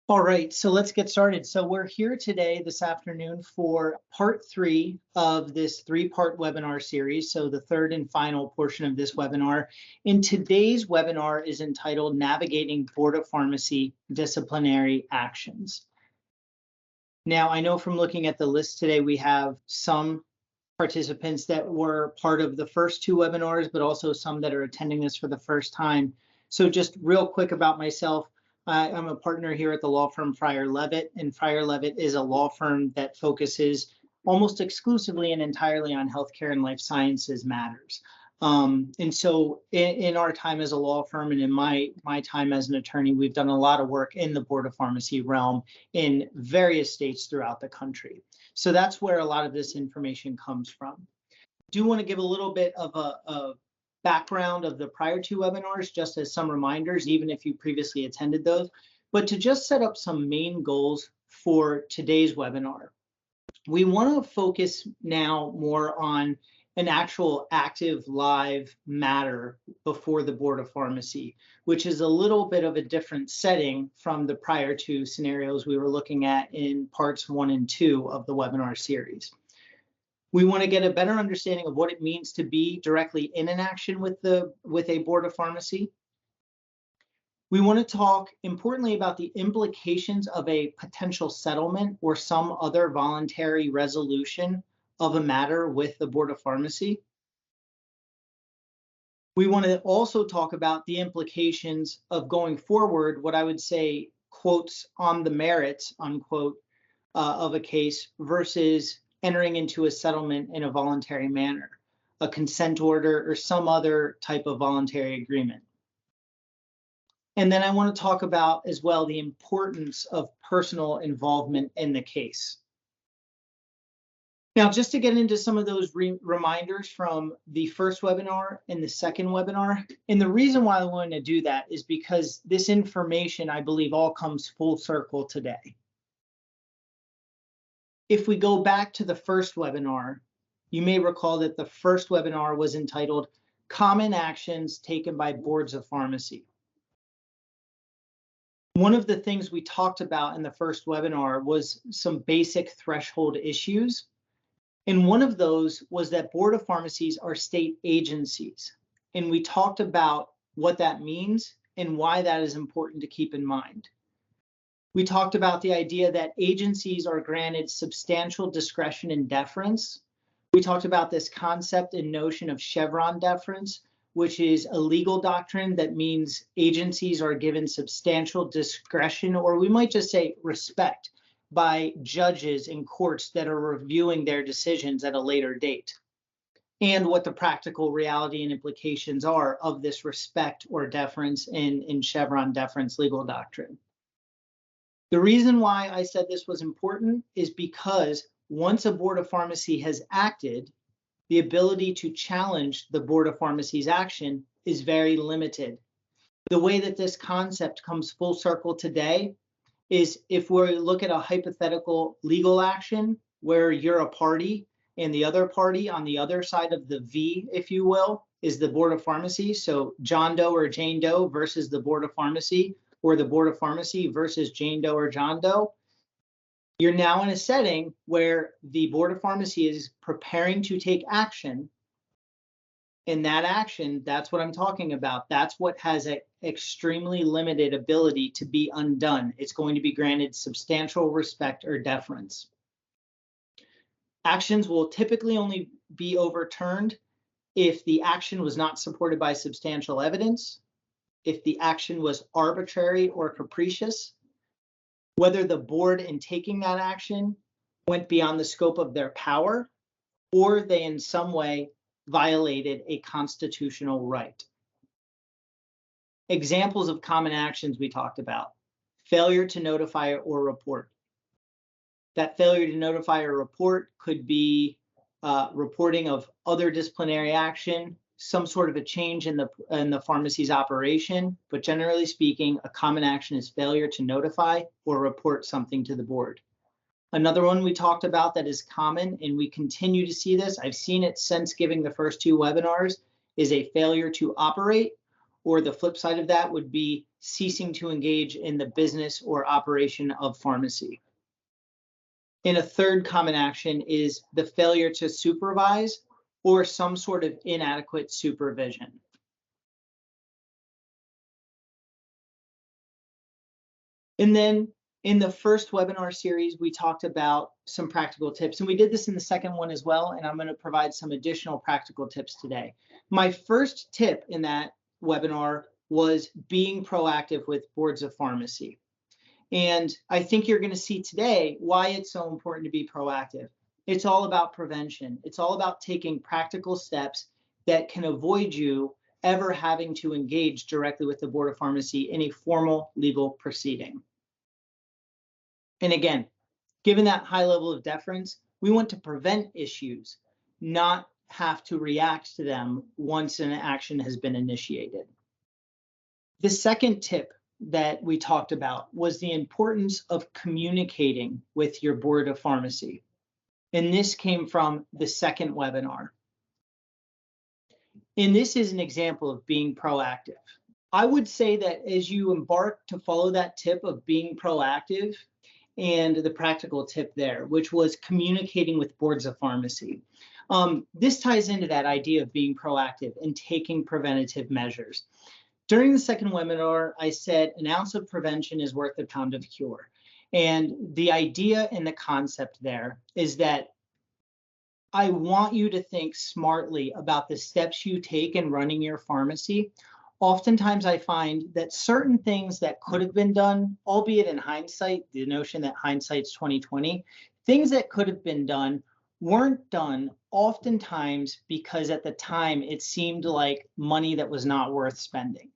All right, so let's get started. So we're here today, this afternoon, for part 3 of this 3-part webinar series. So the third and final portion of this webinar. In today's webinar is entitled Navigating Board of Pharmacy Disciplinary Actions. Now, I know from looking at the list today, we have some participants that were part of the first 2 webinars, but also some that are attending this for the first time. So just real quick about myself. I'm a partner here at the law firm Frier Levitt, and Frier Levitt is a law firm that focuses almost exclusively and entirely on healthcare and life sciences matters. And so in our time as a law firm and in my time as an attorney, we've done a lot of work in the Board of Pharmacy realm in various states throughout the country. So that's where a lot of this information comes from. I do want to give a little bit of a background of the prior 2 webinars, just as some reminders, even if you previously attended those, but to just set up some main goals for today's webinar. We want to focus now more on an actual active live matter before the Board of Pharmacy, which is a little bit of a different setting from the prior 2 scenarios we were looking at in parts 1 and 2 of the webinar series. We want to get a better understanding of what it means to be directly in an action with a Board of Pharmacy. We want to talk importantly about the implications of a potential settlement or some other voluntary resolution of a matter with the Board of Pharmacy. We want to also talk about the implications of going forward, what I would say, quotes, on the merits, unquote, of a case versus entering into a settlement in a voluntary manner, a consent order or some other type of voluntary agreement. And then I want to talk about as well the importance of personal involvement in the case. Now, just to get into some of those reminders from the first webinar and the second webinar, and the reason why I wanted to do that is because this information, I believe, all comes full circle today. If we go back to the first webinar, you may recall that the first webinar was entitled Common Actions Taken by Boards of Pharmacy. One of the things we talked about in the first webinar was some basic threshold issues. And one of those was that Board of Pharmacies are state agencies. And we talked about what that means and why that is important to keep in mind. We talked about the idea that agencies are granted substantial discretion and deference. We talked about this concept and notion of Chevron deference, which is a legal doctrine that means agencies are given substantial discretion, or we might just say respect, by judges in courts that are reviewing their decisions at a later date, and what the practical reality and implications are of this respect or deference in Chevron deference legal doctrine. The reason why I said this was important is because once a Board of Pharmacy has acted, the ability to challenge the Board of Pharmacy's action is very limited. The way that this concept comes full circle today is if we look at a hypothetical legal action where you're a party and the other party on the other side of the V, if you will, is the Board of Pharmacy. So John Doe or Jane Doe versus the Board of Pharmacy, or the Board of Pharmacy versus Jane Doe or John Doe. You're now in a setting where the Board of Pharmacy is preparing to take action. And that action, that's what I'm talking about. That's what has an extremely limited ability to be undone. It's going to be granted substantial respect or deference. Actions will typically only be overturned if the action was not supported by substantial evidence, if the action was arbitrary or capricious, whether the board in taking that action went beyond the scope of their power, or they in some way violated a constitutional right. Examples of common actions we talked about: failure to notify or report. That failure to notify or report could be reporting of other disciplinary action, some sort of a change in the pharmacy's operation, but generally speaking, a common action is failure to notify or report something to the board. Another one we talked about that is common, and we continue to see this, I've seen it since giving the first 2 webinars, is a failure to operate, or the flip side of that would be ceasing to engage in the business or operation of pharmacy. And a third common action is the failure to supervise or some sort of inadequate supervision. And then in the first webinar series, we talked about some practical tips, and we did this in the second one as well, and I'm going to provide some additional practical tips today. My first tip in that webinar was being proactive with boards of pharmacy. And I think you're going to see today why it's so important to be proactive. It's all about prevention. It's all about taking practical steps that can avoid you ever having to engage directly with the Board of Pharmacy in a formal legal proceeding. And again, given that high level of deference, we want to prevent issues, not have to react to them once an action has been initiated. The second tip that we talked about was the importance of communicating with your Board of Pharmacy. And this came from the second webinar. And this is an example of being proactive. I would say that as you embark to follow that tip of being proactive and the practical tip there, which was communicating with boards of pharmacy, this ties into that idea of being proactive and taking preventative measures. During the second webinar, I said an ounce of prevention is worth a pound of cure. And the idea and the concept there is that I want you to think smartly about the steps you take in running your pharmacy. Oftentimes I find that certain things that could have been done, albeit in hindsight, the notion that hindsight's 20/20, things that could have been done weren't done oftentimes because at the time it seemed like money that was not worth spending.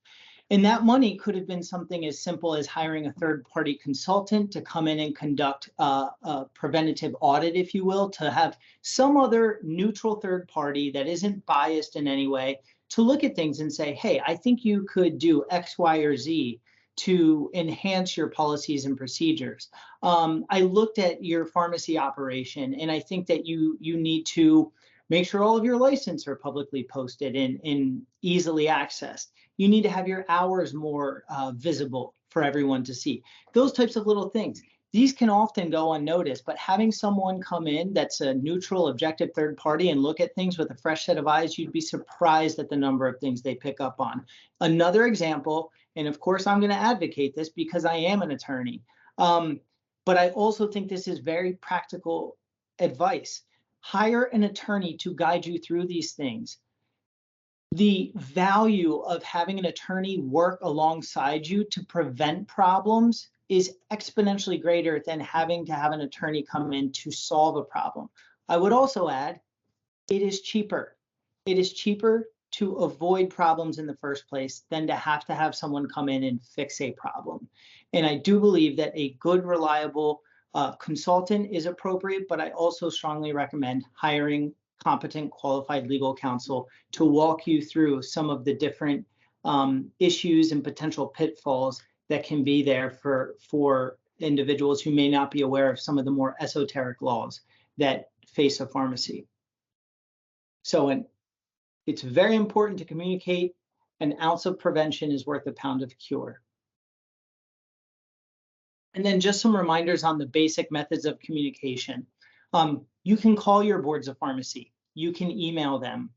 And that money could have been something as simple as hiring a third-party consultant to come in and conduct a preventative audit, if you will, to have some other neutral third party that isn't biased in any way to look at things and say, hey, I think you could do X, Y, or Z to enhance your policies and procedures. I looked at your pharmacy operation, and I think that you need to make sure all of your licenses are publicly posted and easily accessed. You need to have your hours more visible for everyone to see. Those types of little things. These can often go unnoticed, but having someone come in that's a neutral, objective third party and look at things with a fresh set of eyes, you'd be surprised at the number of things they pick up on. Another example, and of course I'm going to advocate this because I am an attorney, but I also think this is very practical advice. Hire an attorney to guide you through these things. The value of having an attorney work alongside you to prevent problems is exponentially greater than having to have an attorney come in to solve a problem. I would also add, it is cheaper. It is cheaper to avoid problems in the first place than to have someone come in and fix a problem. And I do believe that a good, reliable consultant is appropriate, but I also strongly recommend hiring competent, qualified legal counsel to walk you through some of the different issues and potential pitfalls that can be there for individuals who may not be aware of some of the more esoteric laws that face a pharmacy. So it's very important to communicate. An ounce of prevention is worth a pound of cure. And then just some reminders on the basic methods of communication. You can call your boards of pharmacy. You can email them.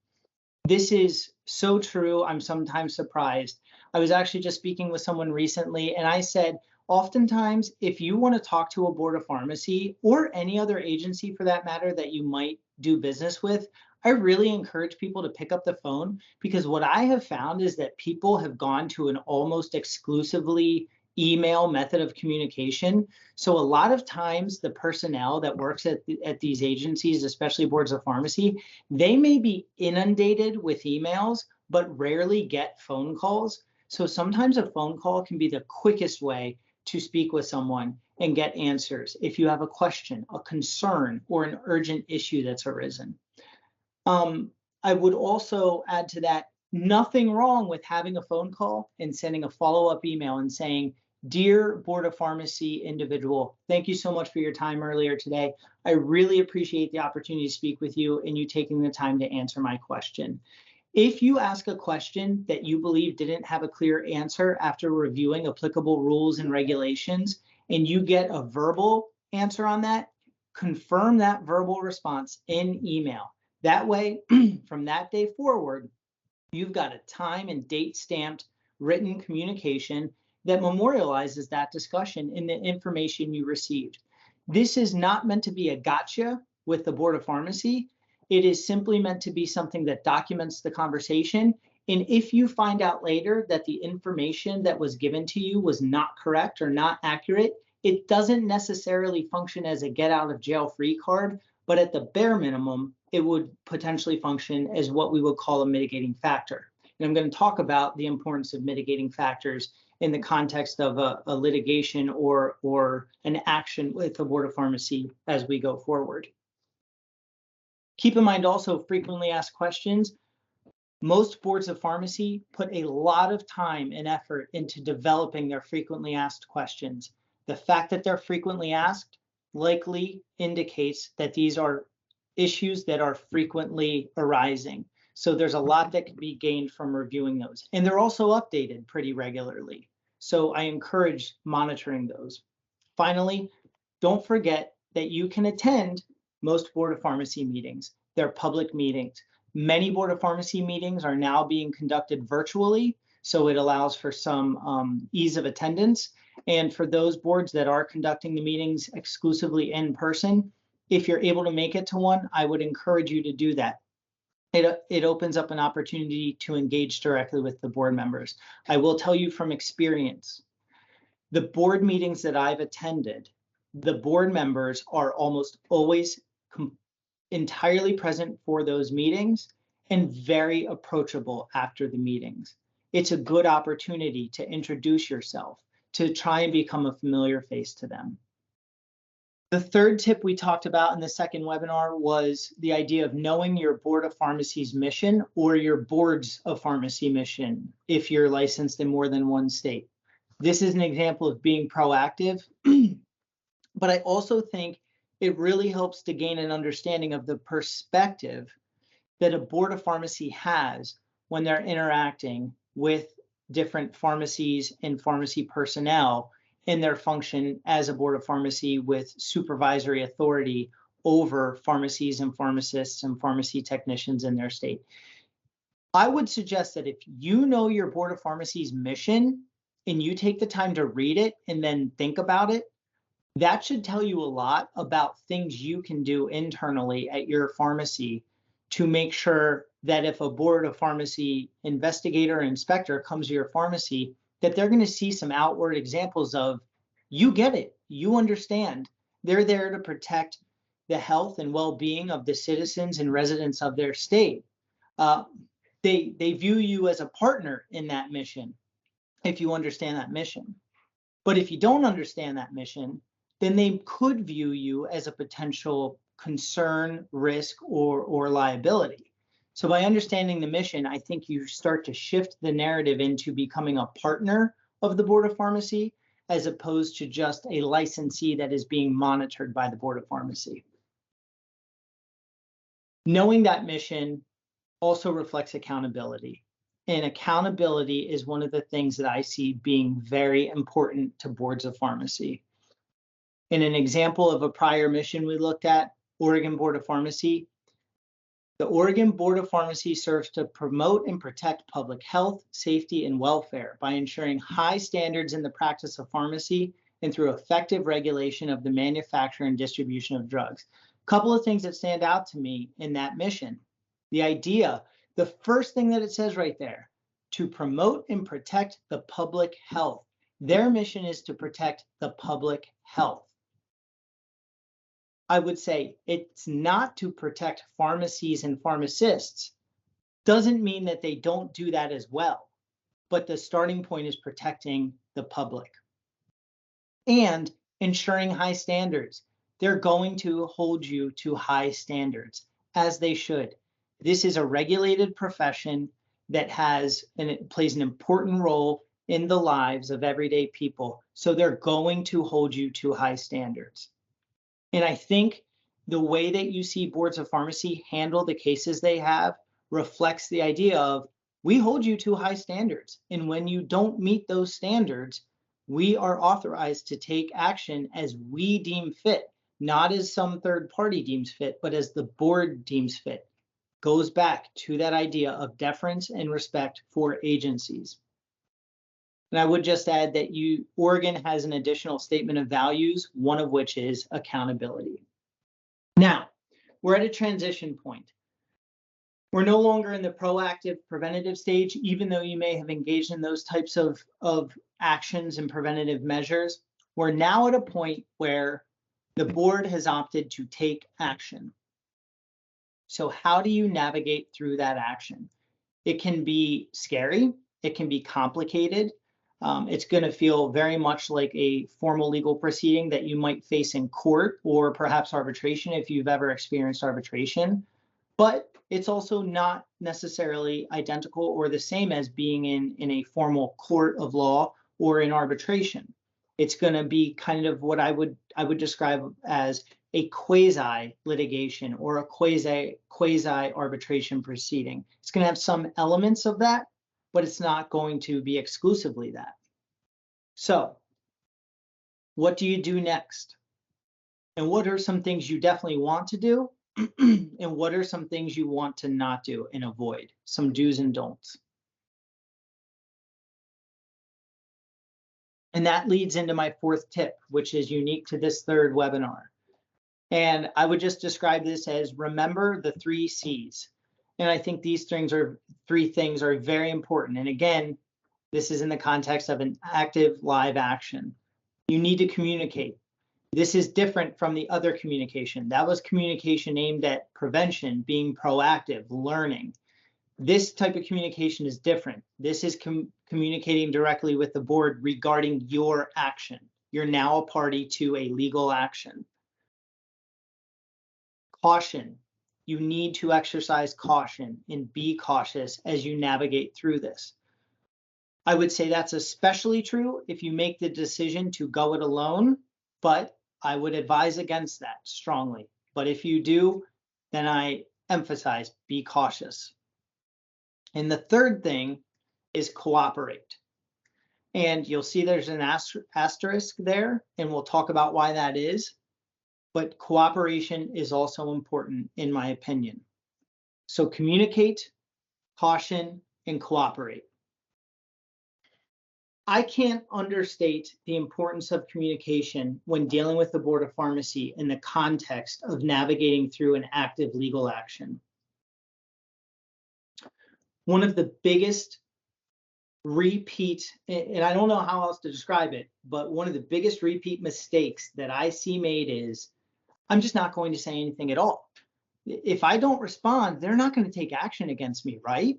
This is so true. I'm sometimes surprised. I was actually just speaking with someone recently, and I said, oftentimes, if you want to talk to a board of pharmacy or any other agency for that matter that you might do business with, I really encourage people to pick up the phone, because what I have found is that people have gone to an almost exclusively email method of communication. So a lot of times the personnel that works at these agencies, especially boards of pharmacy, they may be inundated with emails, but rarely get phone calls. So sometimes a phone call can be the quickest way to speak with someone and get answers if you have a question, a concern, or an urgent issue that's arisen. I would also add to that, nothing wrong with having a phone call and sending a follow-up email and saying, dear Board of Pharmacy individual, thank you so much for your time earlier today. I really appreciate the opportunity to speak with you and you taking the time to answer my question. If you ask a question that you believe didn't have a clear answer after reviewing applicable rules and regulations, and you get a verbal answer on that, confirm that verbal response in email. That way, from that day forward, you've got a time and date stamped written communication that memorializes that discussion in the information you received. This is not meant to be a gotcha with the Board of Pharmacy. It is simply meant to be something that documents the conversation. And if you find out later that the information that was given to you was not correct or not accurate, it doesn't necessarily function as a get out of jail free card, but at the bare minimum, it would potentially function as what we would call a mitigating factor. And I'm going to talk about the importance of mitigating factors in the context of a litigation or an action with the Board of Pharmacy as we go forward. Keep in mind also frequently asked questions. Most boards of pharmacy put a lot of time and effort into developing their frequently asked questions. The fact that they're frequently asked likely indicates that these are issues that are frequently arising. So there's a lot that can be gained from reviewing those. And they're also updated pretty regularly. So I encourage monitoring those. Finally, don't forget that you can attend most Board of Pharmacy meetings. They're public meetings. Many Board of Pharmacy meetings are now being conducted virtually, so it allows for some ease of attendance. And for those boards that are conducting the meetings exclusively in person, if you're able to make it to one, I would encourage you to do that. It opens up an opportunity to engage directly with the board members. I will tell you from experience, the board meetings that I've attended, the board members are almost always entirely present for those meetings and very approachable after the meetings. It's a good opportunity to introduce yourself, to try and become a familiar face to them. The third tip we talked about in the second webinar was the idea of knowing your Board of Pharmacy's mission or your boards of pharmacy mission if you're licensed in more than one state. This is an example of being proactive, but I also think it really helps to gain an understanding of the perspective that a Board of Pharmacy has when they're interacting with different pharmacies and pharmacy personnel in their function as a Board of Pharmacy with supervisory authority over pharmacies and pharmacists and pharmacy technicians in their state. I would suggest that if you know your Board of Pharmacy's mission and you take the time to read it and then think about it, that should tell you a lot about things you can do internally at your pharmacy to make sure that if a Board of Pharmacy investigator or inspector comes to your pharmacy, that they're going to see some outward examples of, you get it, you understand. They're there to protect the health and well-being of the citizens and residents of their state. They view you as a partner in that mission if you understand that mission. But if you don't understand that mission, then they could view you as a potential concern, risk, or liability. So by understanding the mission, I think you start to shift the narrative into becoming a partner of the Board of Pharmacy, as opposed to just a licensee that is being monitored by the Board of Pharmacy. Knowing that mission also reflects accountability. And accountability is one of the things that I see being very important to boards of pharmacy. In an example of a prior mission we looked at, Oregon Board of Pharmacy, the Oregon Board of Pharmacy serves to promote and protect public health, safety, and welfare by ensuring high standards in the practice of pharmacy and through effective regulation of the manufacture and distribution of drugs. A couple of things that stand out to me in that mission. The idea, the first thing that it says right there, to promote and protect the public health. Their mission is to protect the public health. I would say it's not to protect pharmacies and pharmacists. Doesn't mean that they don't do that as well, but the starting point is protecting the public and ensuring high standards. They're going to hold you to high standards, as they should. This is a regulated profession that has and it plays an important role in the lives of everyday people. So they're going to hold you to high standards. And I think the way that you see boards of pharmacy handle the cases they have reflects the idea of we hold you to high standards. And when you don't meet those standards, we are authorized to take action as we deem fit, not as some third party deems fit, but as the board deems fit. Goes back to that idea of deference and respect for agencies. And I would just add that Oregon has an additional statement of values, one of which is accountability. Now, we're at a transition point. We're no longer in the proactive preventative stage, even though you may have engaged in those types of actions and preventative measures. We're now at a point where the board has opted to take action. So how do you navigate through that action? It can be scary. It can be complicated. It's going to feel very much like a formal legal proceeding that you might face in court or perhaps arbitration if you've ever experienced arbitration. But it's also not necessarily identical or the same as being in a formal court of law or in arbitration. It's going to be kind of what I would describe as a quasi litigation or a quasi arbitration proceeding. It's going to have some elements of that, but it's not going to be exclusively that. So what do you do next? And what are some things you definitely want to do? And what are some things you want to not do and avoid? Some do's and don'ts. And that leads into my fourth tip, which is unique to this third webinar. And I would just describe this as remember the 3 C's. And I think these three things are very important. And again, this is in the context of an active live action. You need to communicate. This is different from the other communication. That was communication aimed at prevention, being proactive, learning. This type of communication is different. This is communicating directly with the board regarding your action. You're now a party to a legal action. Caution. You need to exercise caution and be cautious as you navigate through this. I would say that's especially true if you make the decision to go it alone, but I would advise against that strongly. But if you do, then I emphasize be cautious. And the third thing is cooperate. And you'll see there's an asterisk there, and we'll talk about why that is. But cooperation is also important, in my opinion. So communicate, caution, and cooperate. I can't understate the importance of communication when dealing with the Board of Pharmacy in the context of navigating through an active legal action. One of the biggest repeat, and I don't know how else to describe it, but one of the biggest repeat mistakes that I see made is, I'm just not going to say anything at all. If I don't respond, they're not going to take action against me, right?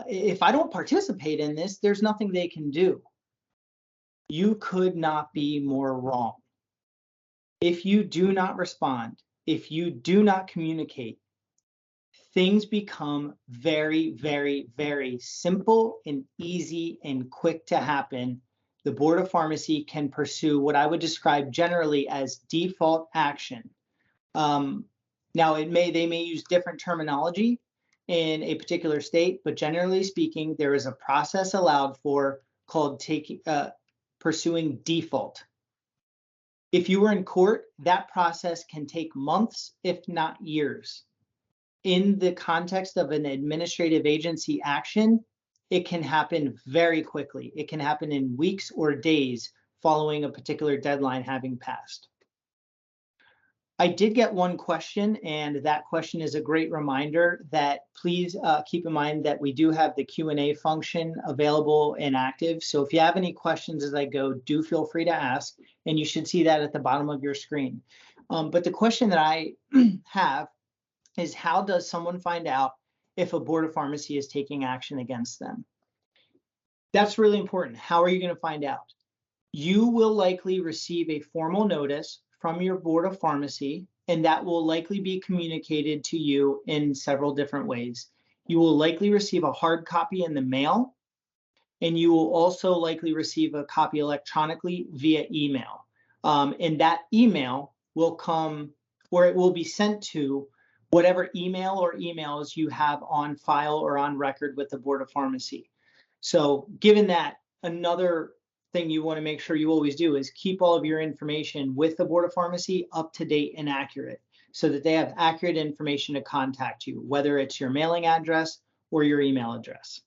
If I don't participate in this, there's nothing they can do. You could not be more wrong. If you do not respond, if you do not communicate, things become very, very, very simple and easy and quick to happen. The Board of Pharmacy can pursue what I would describe generally as default action. Now, they may use different terminology in a particular state, but generally speaking, there is a process allowed for called pursuing default. If you were in court, that process can take months, if not years. In the context of an administrative agency action, it can happen very quickly. It can happen in weeks or days following a particular deadline having passed. I did get one question, and that question is a great reminder that please keep in mind that we do have the Q&A function available and active. So if you have any questions as I go, do feel free to ask, and you should see that at the bottom of your screen. But the question that I have is, how does someone find out if a Board of Pharmacy is taking action against them? That's really important. How are you going to find out? You will likely receive a formal notice from your Board of Pharmacy, and that will likely be communicated to you in several different ways. You will likely receive a hard copy in the mail, and you will also likely receive a copy electronically via email. And that email will come, or it will be sent to whatever email or emails you have on file or on record with the Board of Pharmacy. So given that, another thing you want to make sure you always do is keep all of your information with the Board of Pharmacy up to date and accurate so that they have accurate information to contact you, whether it's your mailing address or your email address.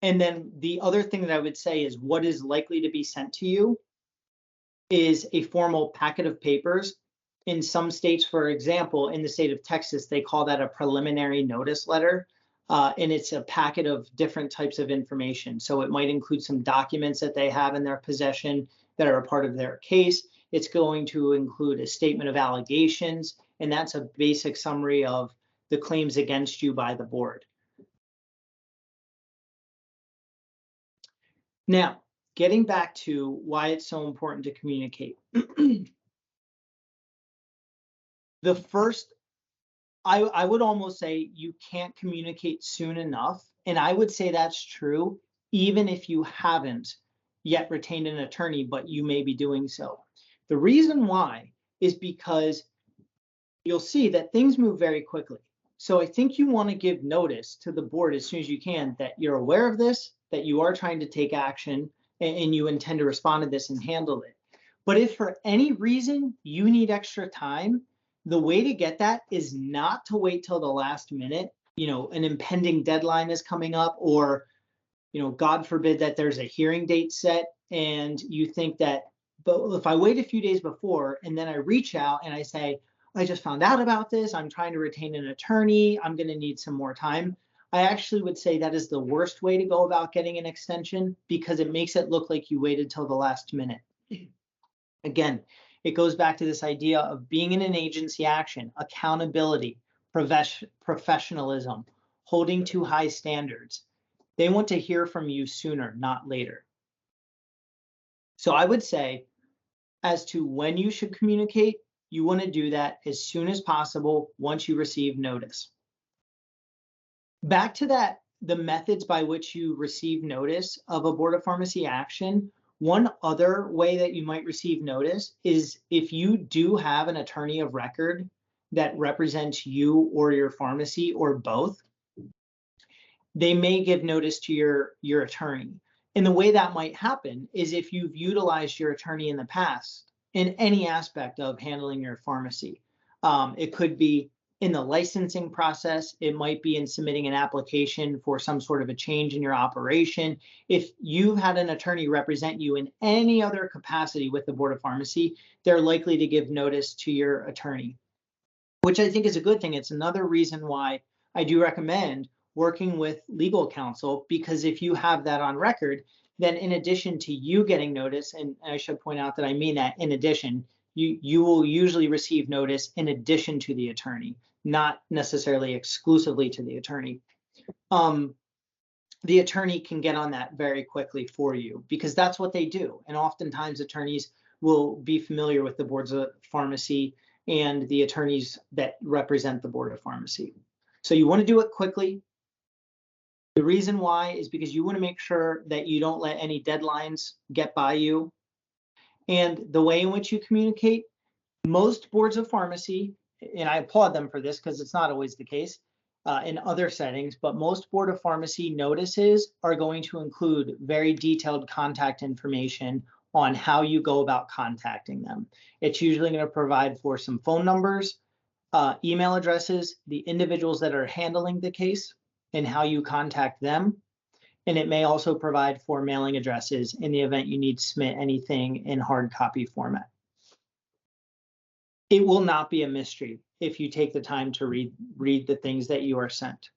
And then the other thing that I would say is what is likely to be sent to you is a formal packet of papers. In some states, for example, in the state of Texas, they call that a preliminary notice letter. And it's a packet of different types of information. So it might include some documents that they have in their possession that are a part of their case. It's going to include a statement of allegations, and that's a basic summary of the claims against you by the board. Now, getting back to why it's so important to communicate. The first, I would almost say you can't communicate soon enough. And I would say that's true, even if you haven't yet retained an attorney, but you may be doing so. The reason why is because you'll see that things move very quickly. So I think you want to give notice to the board as soon as you can that you're aware of this, that you are trying to take action, and you intend to respond to this and handle it. But if for any reason you need extra time, the way to get that is not to wait till the last minute. An impending deadline is coming up, or, God forbid that there's a hearing date set and you think that, but if I wait a few days before and then I reach out and I say, I just found out about this, I'm trying to retain an attorney, I'm going to need some more time. I actually would say that is the worst way to go about getting an extension because it makes it look like you waited till the last minute. Again, it goes back to this idea of being in an agency action, accountability, professionalism, holding to high standards. They want to hear from you sooner, not later. So I would say, as to when you should communicate, you want to do that as soon as possible once you receive notice. Back to that, the methods by which you receive notice of a Board of Pharmacy action. One other way that you might receive notice is if you do have an attorney of record that represents you or your pharmacy or both, they may give notice to your attorney. And the way that might happen is if you've utilized your attorney in the past in any aspect of handling your pharmacy. It could be in the licensing process. It might be in submitting an application for some sort of a change in your operation. If you've had an attorney represent you in any other capacity with the Board of Pharmacy, they're likely to give notice to your attorney, which I think is a good thing. It's another reason why I do recommend working with legal counsel, because if you have that on record, then in addition to you getting notice, and I should point out that I mean that in addition, you will usually receive notice in addition to the attorney, not necessarily exclusively to the attorney. The attorney can get on that very quickly for you because that's what they do. And oftentimes attorneys will be familiar with the boards of pharmacy and the attorneys that represent the Board of Pharmacy. So you want to do it quickly. The reason why is because you want to make sure that you don't let any deadlines get by you. And the way in which you communicate, most boards of pharmacy, and I applaud them for this because it's not always the case in other settings, but most Board of Pharmacy notices are going to include very detailed contact information on how you go about contacting them. It's usually going to provide for some phone numbers, email addresses, the individuals that are handling the case, and how you contact them. And it may also provide for mailing addresses in the event you need to submit anything in hard copy format. It will not be a mystery if you take the time to read the things that you are sent.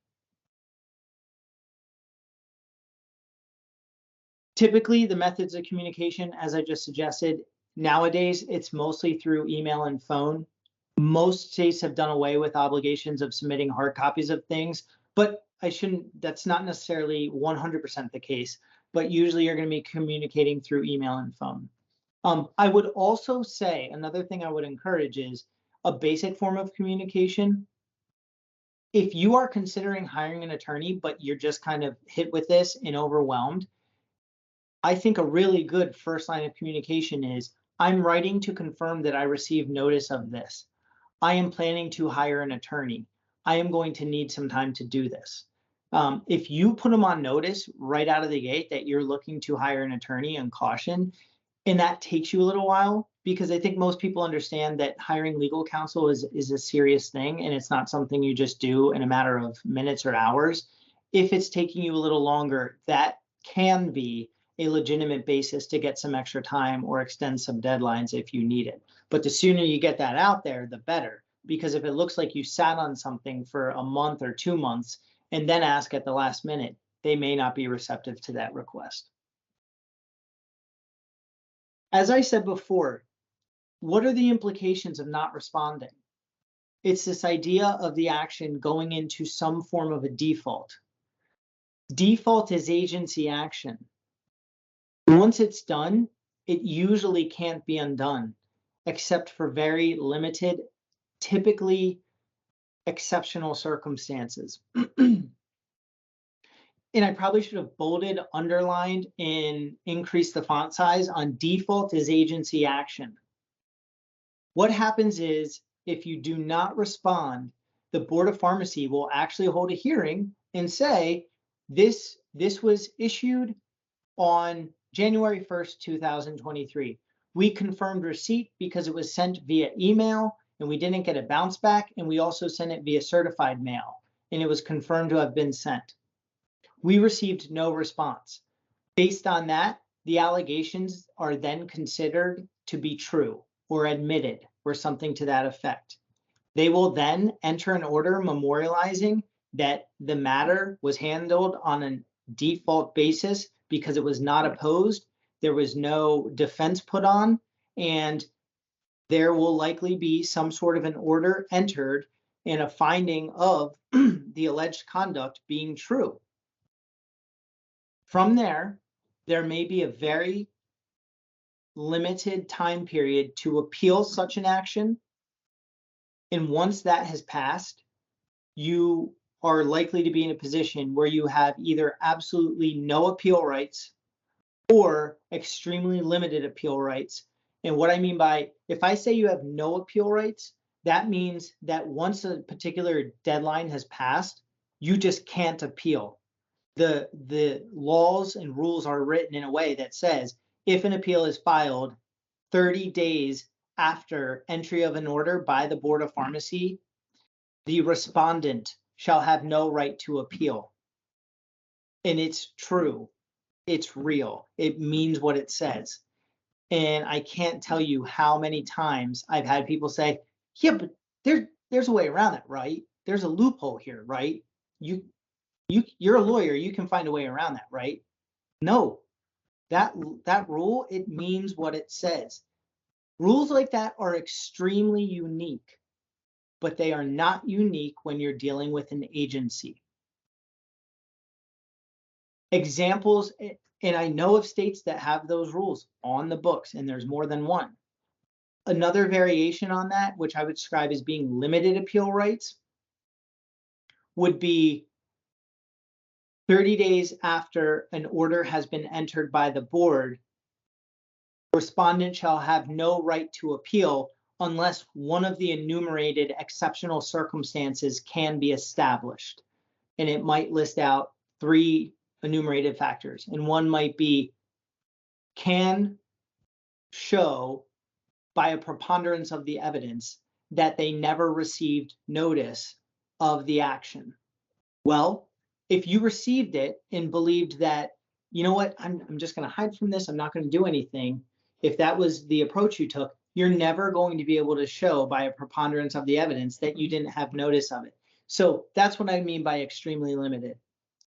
Typically, the methods of communication, as I just suggested, nowadays, it's mostly through email and phone. Most states have done away with obligations of submitting hard copies of things, but that's not necessarily 100% the case, but usually you're going to be communicating through email and phone. I would also say another thing I would encourage is a basic form of communication. If you are considering hiring an attorney, but you're just kind of hit with this and overwhelmed, I think a really good first line of communication is, I'm writing to confirm that I received notice of this. I am planning to hire an attorney. I am going to need some time to do this. If you put them on notice right out of the gate that you're looking to hire an attorney and caution, and that takes you a little while, because I think most people understand that hiring legal counsel is a serious thing, and it's not something you just do in a matter of minutes or hours. If it's taking you a little longer, that can be a legitimate basis to get some extra time or extend some deadlines if you need it. But the sooner you get that out there, the better, because if it looks like you sat on something for a month or 2 months and then ask at the last minute, they may not be receptive to that request. As I said before, what are the implications of not responding? It's this idea of the action going into some form of a default. Default is agency action. Once it's done, it usually can't be undone, except for very limited, typically exceptional circumstances. And I probably should have bolded, underlined, and increased the font size on default is agency action. What happens is, if you do not respond, the Board of Pharmacy will actually hold a hearing and say, this was issued on January 1st, 2023. We confirmed receipt because it was sent via email and we didn't get a bounce back, and we also sent it via certified mail and it was confirmed to have been sent. We received no response. Based on that, the allegations are then considered to be true or admitted or something to that effect. They will then enter an order memorializing that the matter was handled on a default basis because it was not opposed, there was no defense put on, and there will likely be some sort of an order entered and a finding of the alleged conduct being true. From there may be a very limited time period to appeal such an action. And once that has passed, you are likely to be in a position where you have either absolutely no appeal rights or extremely limited appeal rights. And what I mean by, if I say you have no appeal rights, that means that once a particular deadline has passed, you just can't appeal. The laws and rules are written in a way that says if an appeal is filed 30 days after entry of an order by the Board of Pharmacy, the respondent shall have no right to appeal. And it's true. It's real. It means what it says. And I can't tell you how many times I've had people say, yeah, but there's a way around that, right? There's a loophole here, right? You're a lawyer, you can find a way around that, right? No, that rule, it means what it says. Rules like that are extremely unique, but they are not unique when you're dealing with an agency. Examples, and I know of states that have those rules on the books, and there's more than one. Another variation on that, which I would describe as being limited appeal rights, would be 30 days after an order has been entered by the board, respondent shall have no right to appeal unless one of the enumerated exceptional circumstances can be established. And it might list out 3 enumerated factors. And one might be, can show by a preponderance of the evidence that they never received notice of the action. Well, if you received it and believed that, you know what, I'm just going to hide from this, I'm not going to do anything, if that was the approach you took, you're never going to be able to show by a preponderance of the evidence that you didn't have notice of it. So that's what I mean by extremely limited.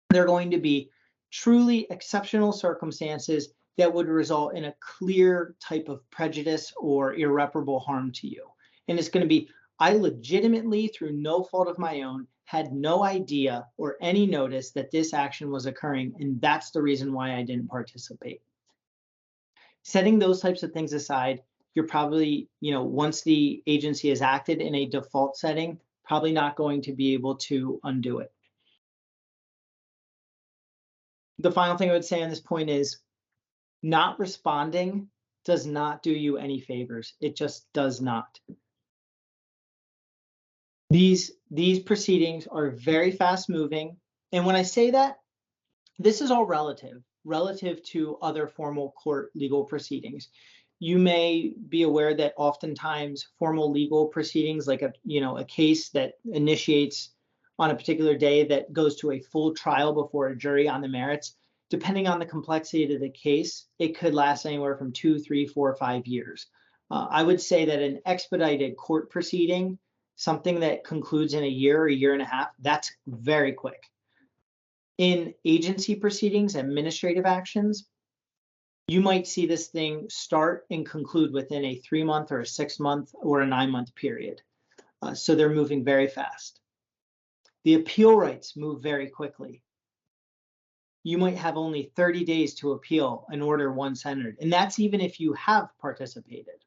They're going to be truly exceptional circumstances that would result in a clear type of prejudice or irreparable harm to you. And it's going to be, I legitimately, through no fault of my own, had no idea or any notice that this action was occurring, and that's the reason why I didn't participate. Setting those types of things aside, you're probably, once the agency has acted in a default setting, probably not going to be able to undo it. The final thing I would say on this point is not responding does not do you any favors. It just does not. These proceedings are very fast moving. And when I say that, this is all relative to other formal court legal proceedings. You may be aware that oftentimes formal legal proceedings, like a case that initiates on a particular day that goes to a full trial before a jury on the merits, depending on the complexity of the case, it could last anywhere from 2, 3, 4, 5 years. I would say that an expedited court proceeding, something that concludes in a year and a half, that's very quick. In agency proceedings, administrative actions, you might see this thing start and conclude within a 3-month or a 6-month or a 9-month period. So they're moving very fast. The appeal rights move very quickly. You might have only 30 days to appeal an order once entered, and that's even if you have participated.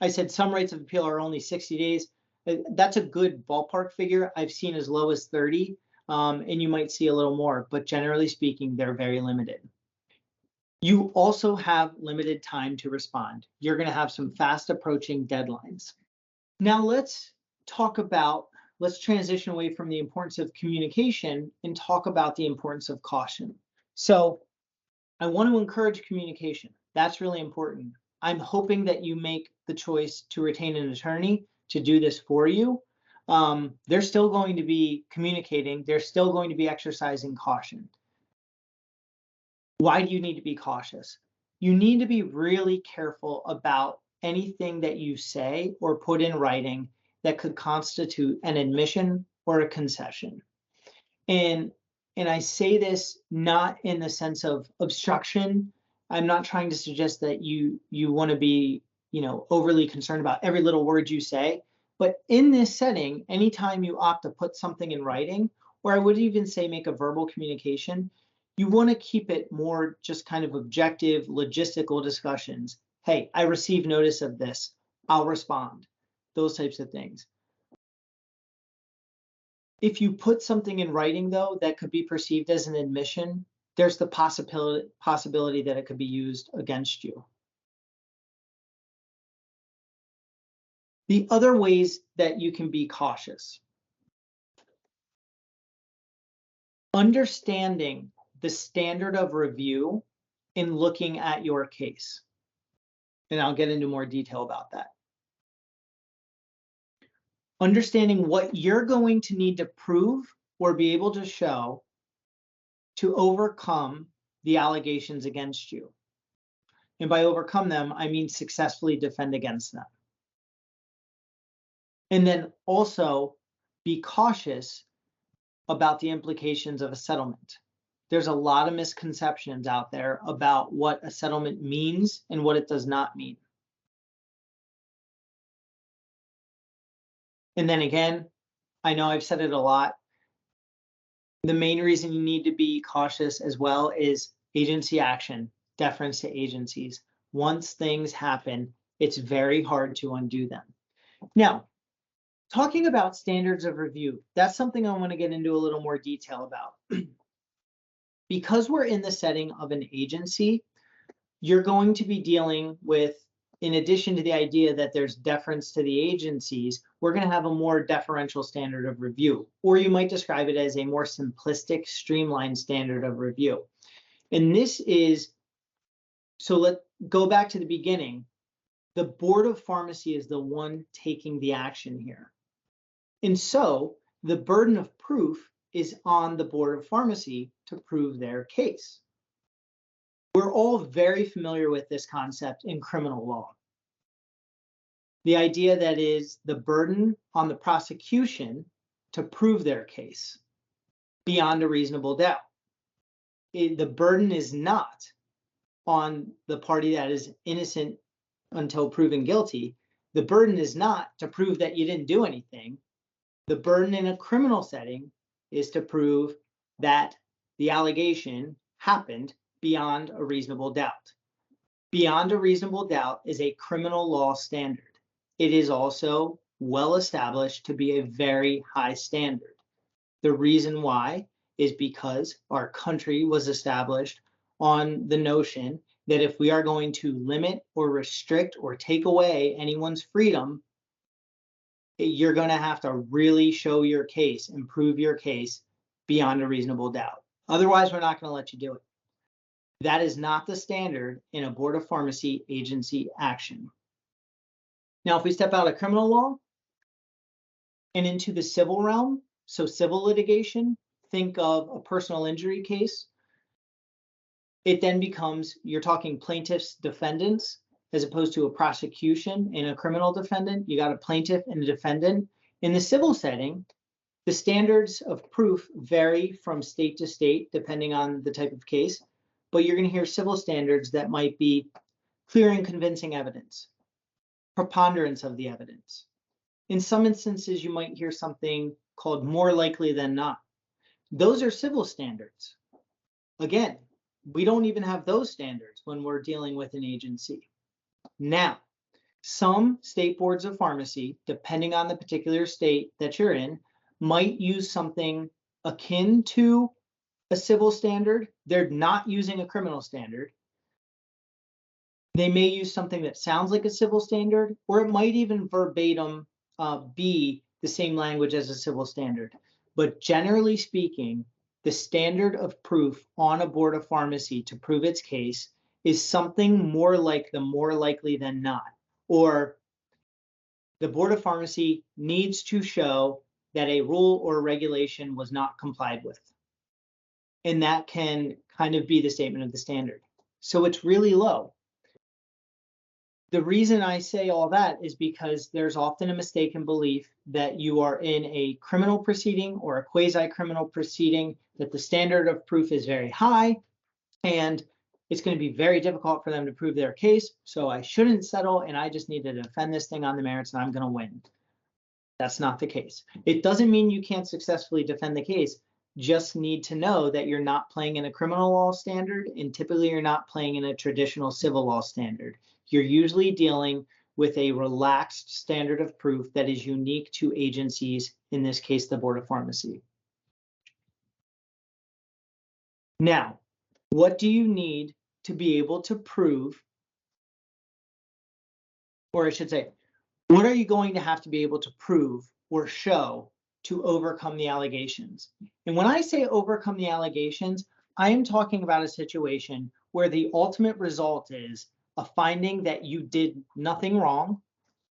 I said some rights of appeal are only 60 days. That's a good ballpark figure. I've seen as low as 30, and you might see a little more, but generally speaking, they're very limited. You also have limited time to respond. You're going to have some fast approaching deadlines. Now let's transition away from the importance of communication and talk about the importance of caution. So I want to encourage communication. That's really important. I'm hoping that you make the choice to retain an attorney to do this for you. They're still going to be communicating. They're still going to be exercising caution. Why do you need to be cautious? You need to be really careful about anything that you say or put in writing that could constitute an admission or a concession. And I say this not in the sense of obstruction. I'm not trying to suggest that you want to be, overly concerned about every little word you say. But in this setting, anytime you opt to put something in writing, or I would even say make a verbal communication, you want to keep it more just kind of objective, logistical discussions. Hey, I received notice of this. I'll respond. Those types of things. If you put something in writing, though, that could be perceived as an admission, there's the possibility that it could be used against you. The other ways that you can be cautious. Understanding the standard of review in looking at your case. And I'll get into more detail about that. Understanding what you're going to need to prove or be able to show to overcome the allegations against you. And by overcome them, I mean successfully defend against them. And then also be cautious about the implications of a settlement. There's a lot of misconceptions out there about what a settlement means and what it does not mean. And then again, I know I've said it a lot. The main reason you need to be cautious as well is agency action, deference to agencies. Once things happen, it's very hard to undo them. Now, talking about standards of review, that's something I want to get into a little more detail about. Because we're in the setting of an agency, you're going to be dealing with, in addition to the idea that there's deference to the agencies, we're going to have a more deferential standard of review, or you might describe it as a more simplistic, streamlined standard of review. And this is, so let's go back to the beginning. The Board of Pharmacy is the one taking the action here. And so the burden of proof is on the Board of Pharmacy to prove their case. We're all very familiar with this concept in criminal law. The idea that is the burden on the prosecution to prove their case beyond a reasonable doubt. The burden is not on the party that is innocent until proven guilty. The burden is not to prove that you didn't do anything. The burden in a criminal setting is to prove that the allegation happened beyond a reasonable doubt. Beyond a reasonable doubt is a criminal law standard. It is also well established to be a very high standard. The reason why is because our country was established on the notion that if we are going to limit or restrict or take away anyone's freedom, you're going to have to really show your case and prove your case beyond a reasonable doubt. Otherwise, we're not going to let you do it. That is not the standard in a Board of Pharmacy agency action. Now, if we step out of criminal law and into the civil realm, so civil litigation, think of a personal injury case. It then becomes, you're talking plaintiffs, defendants, as opposed to a prosecution in a criminal defendant. You got a plaintiff and a defendant. In the civil setting, the standards of proof vary from state to state, depending on the type of case, but you're going to hear civil standards that might be clear and convincing evidence, preponderance of the evidence. In some instances, you might hear something called more likely than not. Those are civil standards. Again, we don't even have those standards when we're dealing with an agency. Now, some state boards of pharmacy, depending on the particular state that you're in, might use something akin to a civil standard. They're not using a criminal standard. They may use something that sounds like a civil standard, or it might even verbatim be the same language as a civil standard. But generally speaking, the standard of proof on a board of pharmacy to prove its case is something more like the more likely than not, or the board of pharmacy needs to show that a rule or regulation was not complied with. And that can kind of be the statement of the standard. So it's really low. The reason I say all that is because there's often a mistaken belief that you are in a criminal proceeding or a quasi-criminal proceeding, that the standard of proof is very high, and it's going to be very difficult for them to prove their case. So I shouldn't settle, and I just need to defend this thing on the merits, and I'm going to win. That's not the case. It doesn't mean you can't successfully defend the case. Just need to know that you're not playing in a criminal law standard, and typically you're not playing in a traditional civil law standard. You're usually dealing with a relaxed standard of proof that is unique to agencies, in this case, the Board of Pharmacy. Now, what do you need to be able to prove, or I should say, what are you going to have to be able to prove or show to overcome the allegations? And when I say overcome the allegations, I am talking about a situation where the ultimate result is a finding that you did nothing wrong,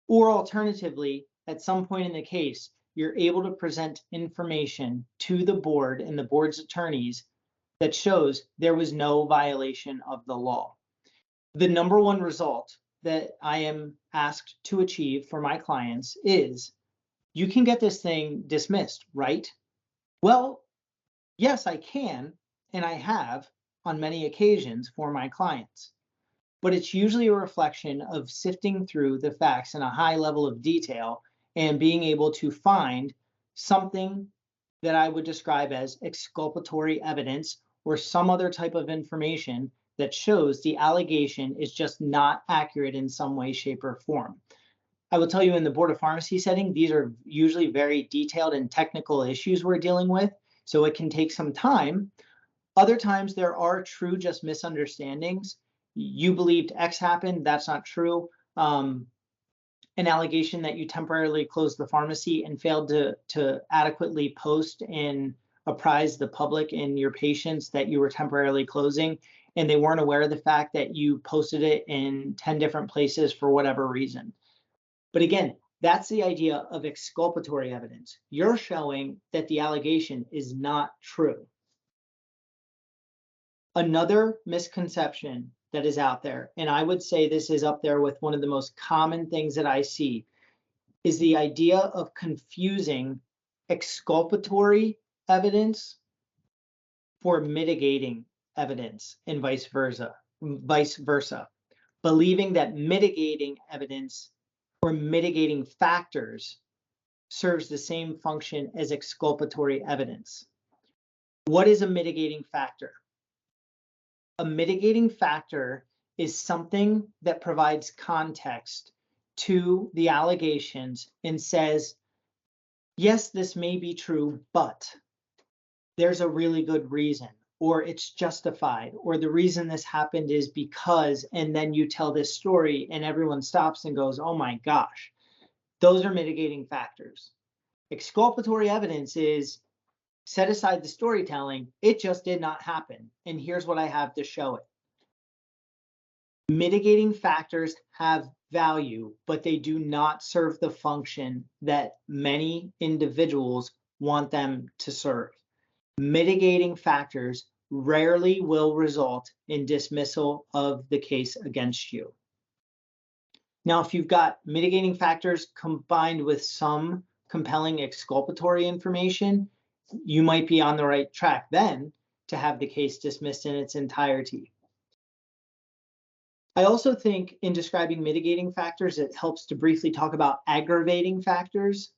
or alternatively, at some point in the case, you're able to present information to the board and the board's attorneys that shows there was no violation of the law. The number one result that I am asked to achieve for my clients is, you can get this thing dismissed, right? Well, yes, I can, and I have on many occasions for my clients. But it's usually a reflection of sifting through the facts in a high level of detail and being able to find something that I would describe as exculpatory evidence or some other type of information that shows the allegation is just not accurate in some way, shape, or form. I will tell you, in the Board of Pharmacy setting, these are usually very detailed and technical issues we're dealing with, so it can take some time. Other times there are true just misunderstandings. You believed X happened, that's not true. An allegation that you temporarily closed the pharmacy and failed to adequately post and apprise the public and your patients that you were temporarily closing, and they weren't aware of the fact that you posted it in 10 different places for whatever reason. But again, that's the idea of exculpatory evidence. You're showing that the allegation is not true. Another misconception that is out there, and I would say this is up there with one of the most common things that I see, is the idea of confusing exculpatory evidence for mitigating evidence and vice versa, believing that mitigating evidence or mitigating factors serves the same function as exculpatory evidence. What is a mitigating factor? A mitigating factor is something that provides context to the allegations and says, yes, this may be true, but there's a really good reason, or it's justified, or the reason this happened is because, and then you tell this story and everyone stops and goes, oh my gosh, those are mitigating factors. Exculpatory evidence is set aside the storytelling, it just did not happen, and here's what I have to show it. Mitigating factors have value, but they do not serve the function that many individuals want them to serve. Mitigating factors rarely will result in dismissal of the case against you. Now, if you've got mitigating factors combined with some compelling exculpatory information, you might be on the right track then to have the case dismissed in its entirety. I also think in describing mitigating factors, it helps to briefly talk about aggravating factors.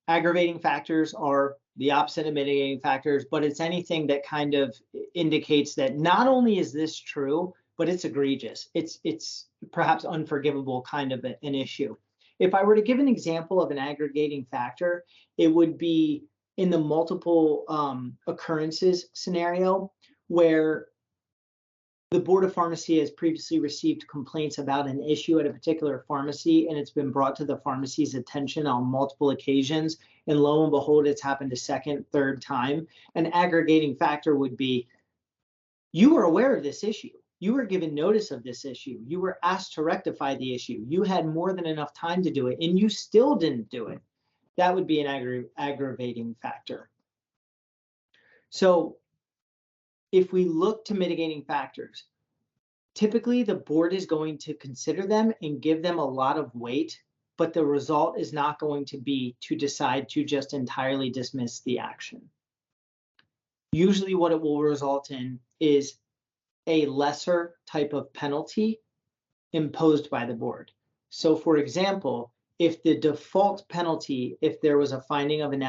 Aggravating factors are the opposite of mitigating factors, but it's anything that kind of indicates that not only is this true, but it's egregious. It's perhaps unforgivable kind of an issue. If I were to give an example of an aggregating factor, it would be in the multiple occurrences scenario where the Board of Pharmacy has previously received complaints about an issue at a particular pharmacy, and it's been brought to the pharmacy's attention on multiple occasions. And lo and behold, it's happened a second, third time. An aggregating factor would be, you were aware of this issue. You were given notice of this issue. You were asked to rectify the issue. You had more than enough time to do it, and you still didn't do it. That would be an aggravating factor. So if we look to mitigating factors, typically the board is going to consider them and give them a lot of weight, but the result is not going to be to decide to just entirely dismiss the action. Usually what it will result in is a lesser type of penalty imposed by the board. So for example, if the default penalty, if there was a finding of an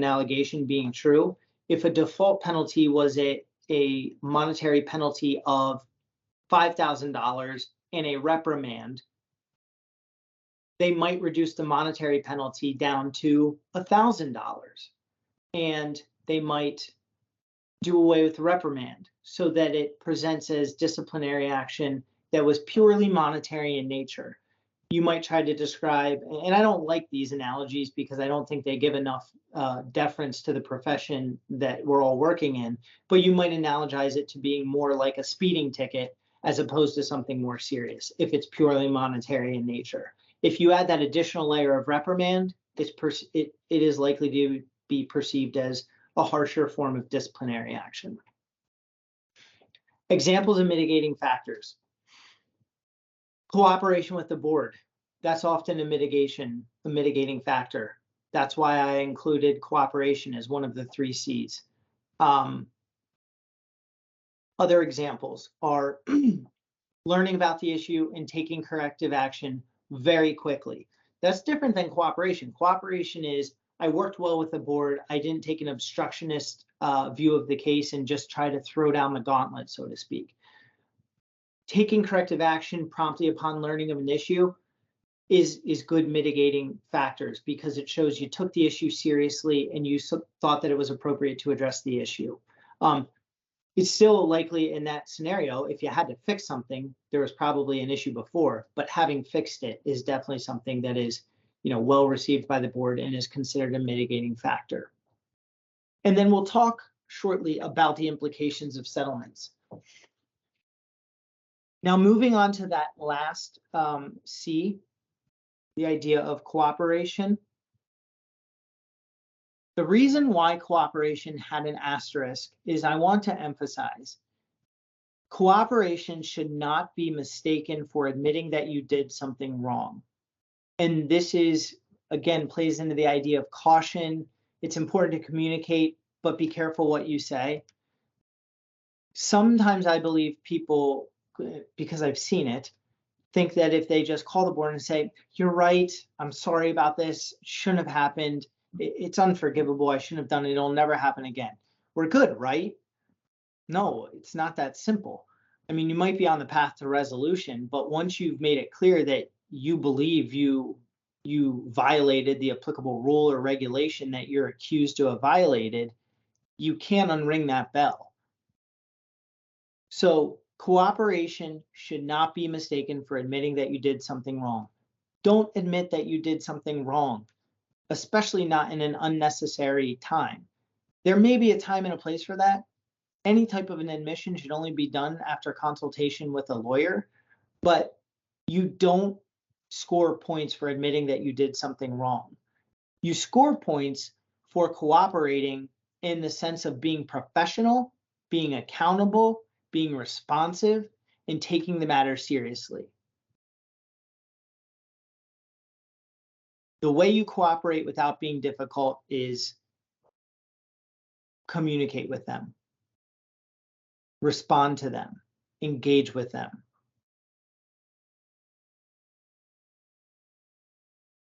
allegation being true, if a default penalty was a monetary penalty of $5,000 and a reprimand, they might reduce the monetary penalty down to $1,000, and they might do away with the reprimand so that it presents as disciplinary action that was purely monetary in nature. You might try to describe, and I don't like these analogies because I don't think they give enough deference to the profession that we're all working in, but you might analogize it to being more like a speeding ticket as opposed to something more serious if it's purely monetary in nature. If you add that additional layer of reprimand, it is likely to be perceived as a harsher form of disciplinary action. Examples of mitigating factors. Cooperation with the board. That's often a mitigating factor. That's why I included cooperation as one of the 3 C's. Other examples are learning about the issue and taking corrective action very quickly. That's different than cooperation. Cooperation is, I worked well with the board. I didn't take an obstructionist view of the case and just try to throw down the gauntlet, so to speak. Taking corrective action promptly upon learning of an issue is good mitigating factors because it shows you took the issue seriously and you thought that it was appropriate to address the issue. It's still likely in that scenario, if you had to fix something, there was probably an issue before, but having fixed it is definitely something that is, well received by the board and is considered a mitigating factor. And then we'll talk shortly about the implications of settlements. Now, moving on to that last C, the idea of cooperation. The reason why cooperation had an asterisk is I want to emphasize cooperation should not be mistaken for admitting that you did something wrong. And this is, again, plays into the idea of caution. It's important to communicate, but be careful what you say. Sometimes I believe people, because I've seen it, think that if they just call the board and say, you're right, I'm sorry about this, shouldn't have happened, it's unforgivable, I shouldn't have done it, it'll never happen again. We're good, right? No, it's not that simple. I mean, you might be on the path to resolution, but once you've made it clear that you believe you violated the applicable rule or regulation that you're accused to have violated, you can't unring that bell. So cooperation should not be mistaken for admitting that you did something wrong. Don't admit that you did something wrong, especially not in an unnecessary time. There may be a time and a place for that. Any type of an admission should only be done after consultation with a lawyer, but you don't score points for admitting that you did something wrong. You score points for cooperating in the sense of being professional, being accountable, being responsive, and taking the matter seriously. The way you cooperate without being difficult is communicate with them, respond to them, engage with them.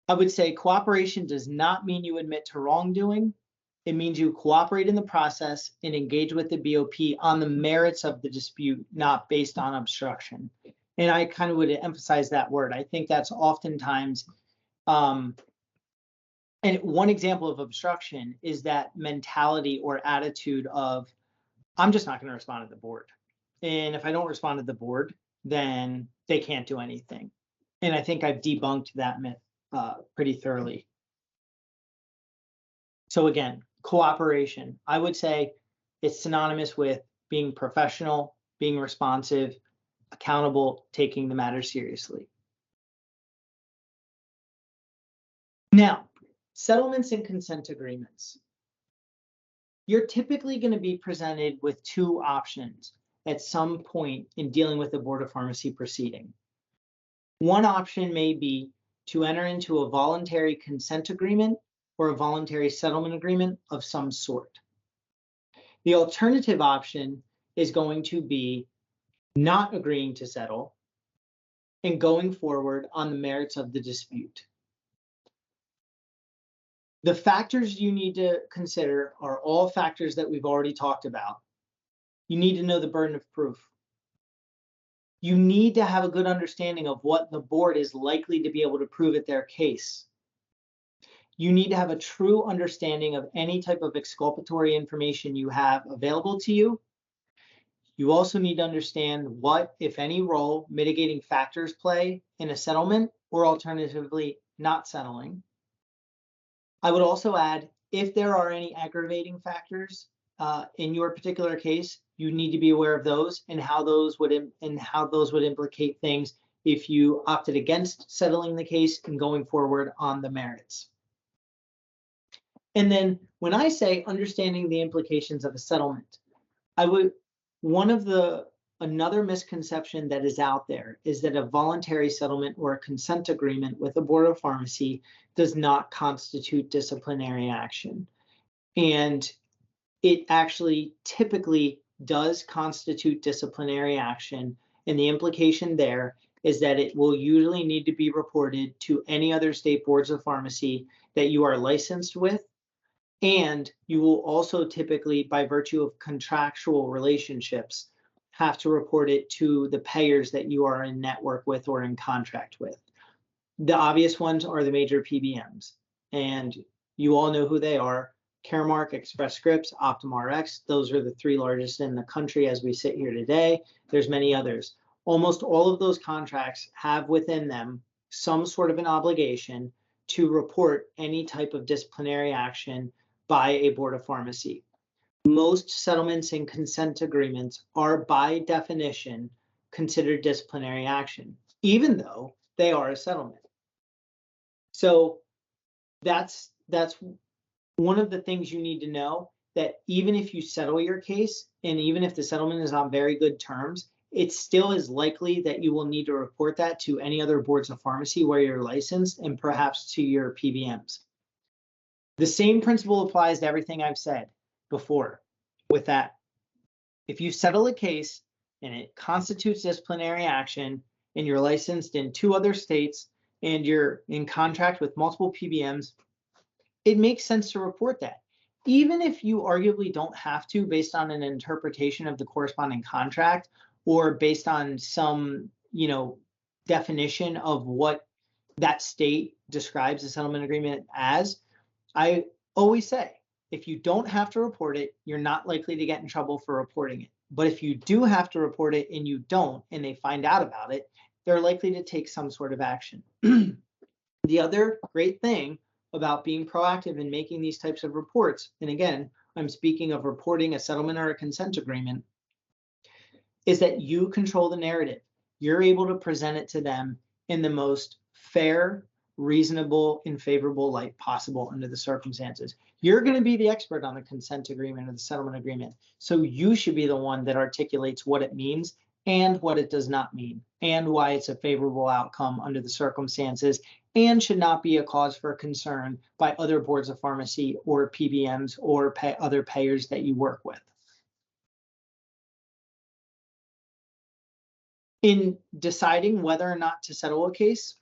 I would say cooperation does not mean you admit to wrongdoing. It means you cooperate in the process and engage with the BOP on the merits of the dispute, not based on obstruction. And I kind of would emphasize that word. I think that's oftentimes, and one example of obstruction is that mentality or attitude of, I'm just not going to respond to the board. And if I don't respond to the board, then they can't do anything. And I think I've debunked that myth pretty thoroughly. So again, cooperation, I would say it's synonymous with being professional, being responsive, accountable, taking the matter seriously. Now, settlements and consent agreements. You're typically going to be presented with two options at some point in dealing with a Board of Pharmacy proceeding. One option may be to enter into a voluntary consent agreement or a voluntary settlement agreement of some sort. The alternative option is going to be not agreeing to settle and going forward on the merits of the dispute. The factors you need to consider are all factors that we've already talked about. You need to know the burden of proof. You need to have a good understanding of what the board is likely to be able to prove at their case. You need to have a true understanding of any type of exculpatory information you have available to you. You also need to understand what, if any, role mitigating factors play in a settlement or alternatively not settling. I would also add, if there are any aggravating factors in your particular case, you need to be aware of those and how those would implicate things if you opted against settling the case and going forward on the merits. And then when I say understanding the implications of a settlement, another misconception that is out there is that a voluntary settlement or a consent agreement with a Board of Pharmacy does not constitute disciplinary action. And it actually typically does constitute disciplinary action. And the implication there is that it will usually need to be reported to any other state boards of pharmacy that you are licensed with. And you will also typically, by virtue of contractual relationships, have to report it to the payers that you are in network with or in contract with. The obvious ones are the major PBMs, and you all know who they are: Caremark, Express Scripts, Optum Rx. Those are the three largest in the country as we sit here today. There's many others. Almost all of those contracts have within them some sort of an obligation to report any type of disciplinary action by a Board of Pharmacy. Most settlements and consent agreements are by definition considered disciplinary action, even though they are a settlement. So that's one of the things you need to know, that even if you settle your case and even if the settlement is on very good terms, it still is likely that you will need to report that to any other boards of pharmacy where you're licensed and perhaps to your PBMs. The same principle applies to everything I've said before with that. If you settle a case and it constitutes disciplinary action and you're licensed in 2 other states and you're in contract with multiple PBMs, it makes sense to report that. Even if you arguably don't have to, based on an interpretation of the corresponding contract or based on some, definition of what that state describes a settlement agreement as, I always say, if you don't have to report it, you're not likely to get in trouble for reporting it. But if you do have to report it and you don't, and they find out about it, they're likely to take some sort of action. The other great thing about being proactive in making these types of reports, and again, I'm speaking of reporting a settlement or a consent agreement, is that you control the narrative. You're able to present it to them in the most fair, reasonable, and favorable light possible under the circumstances. You're going to be the expert on the consent agreement or the settlement agreement. So you should be the one that articulates what it means and what it does not mean, and why it's a favorable outcome under the circumstances, and should not be a cause for concern by other boards of pharmacy or PBMs or other payers that you work with. In deciding whether or not to settle a case,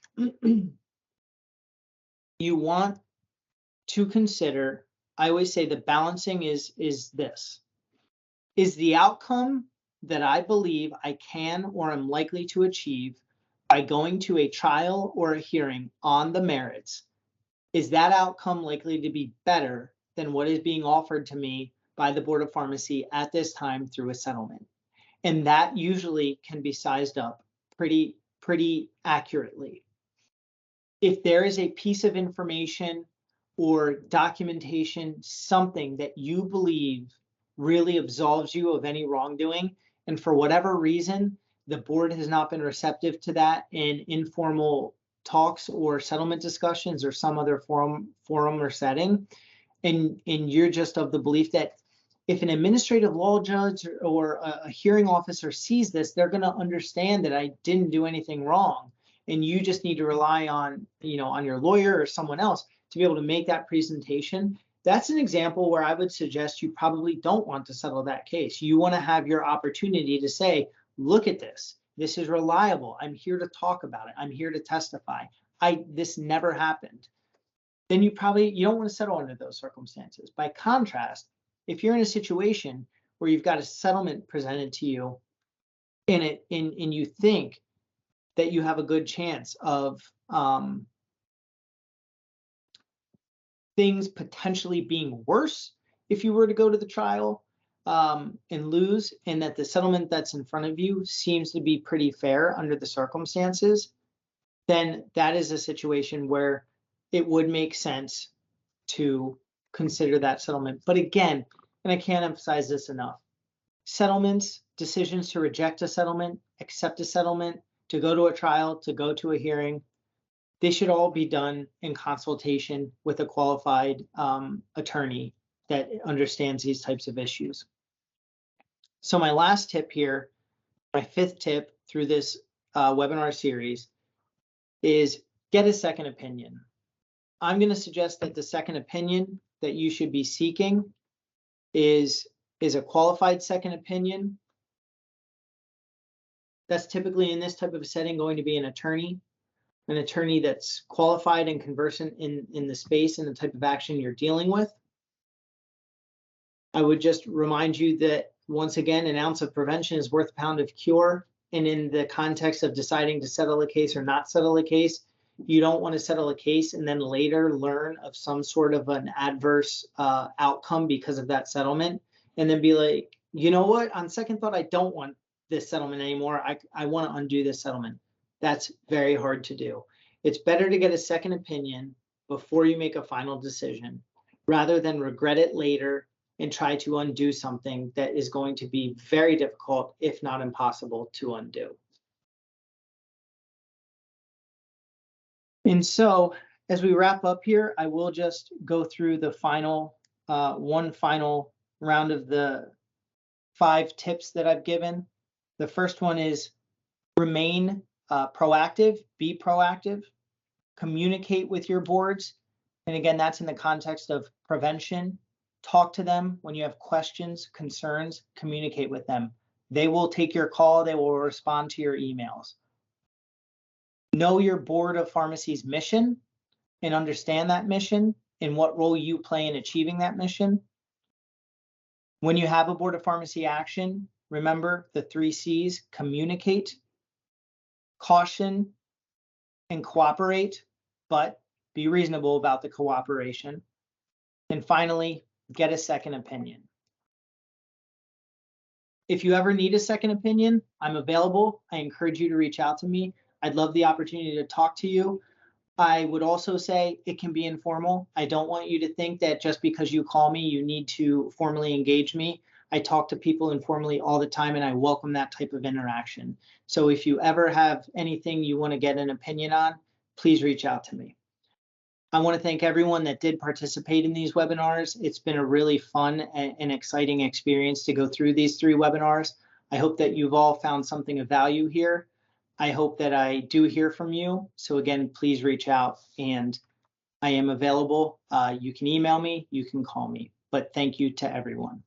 you want to consider, I always say the balancing is this. Is the outcome that I believe I can or am likely to achieve by going to a trial or a hearing on the merits, is that outcome likely to be better than what is being offered to me by the Board of Pharmacy at this time through a settlement? And that usually can be sized up pretty accurately. If there is a piece of information or documentation, something that you believe really absolves you of any wrongdoing, and for whatever reason, the board has not been receptive to that in informal talks or settlement discussions or some other forum or setting, and you're just of the belief that if an administrative law judge or a hearing officer sees this, they're going to understand that I didn't do anything wrong, and you just need to rely on, on your lawyer or someone else to be able to make that presentation. That's an example where I would suggest you probably don't want to settle that case. You want to have your opportunity to say, look at this. This is reliable. I'm here to talk about it. I'm here to testify. This never happened. Then you don't want to settle under those circumstances. By contrast, if you're in a situation where you've got a settlement presented to you and you think that you have a good chance of things potentially being worse if you were to go to the trial and lose, and that the settlement that's in front of you seems to be pretty fair under the circumstances, then that is a situation where it would make sense to consider that settlement. But again, and I can't emphasize this enough, settlements, decisions to reject a settlement, accept a settlement, to go to a trial, to go to a hearing, they should all be done in consultation with a qualified attorney that understands these types of issues. So my last tip here, my fifth tip through this webinar series, is get a second opinion. I'm going to suggest that the second opinion that you should be seeking is a qualified second opinion. That's typically in this type of a setting going to be an attorney that's qualified and conversant in the space and the type of action you're dealing with. I would just remind you that, once again, an ounce of prevention is worth a pound of cure. And in the context of deciding to settle a case or not settle a case, you don't want to settle a case and then later learn of some sort of an adverse outcome because of that settlement, and then be like, you know what, on second thought, I don't want this settlement anymore. I want to undo this settlement. That's very hard to do. It's better to get a second opinion before you make a final decision, rather than regret it later and try to undo something that is going to be very difficult, if not impossible, to undo. And so as we wrap up here, I will just go through the one final round of the 5 tips that I've given. The first one is remain proactive, be proactive, communicate with your boards. And again, that's in the context of prevention. Talk to them when you have questions, concerns, communicate with them. They will take your call, they will respond to your emails. Know your Board of Pharmacy's mission and understand that mission and what role you play in achieving that mission. When you have a Board of Pharmacy action, remember the 3 C's: communicate, caution, and cooperate, but be reasonable about the cooperation. And finally, get a second opinion. If you ever need a second opinion, I'm available. I encourage you to reach out to me. I'd love the opportunity to talk to you. I would also say it can be informal. I don't want you to think that just because you call me, you need to formally engage me. I talk to people informally all the time, and I welcome that type of interaction. So if you ever have anything you want to get an opinion on, please reach out to me. I want to thank everyone that did participate in these webinars. It's been a really fun and exciting experience to go through these 3 webinars. I hope that you've all found something of value here. I hope that I do hear from you. So again, please reach out, and I am available. You can email me, you can call me, but thank you to everyone.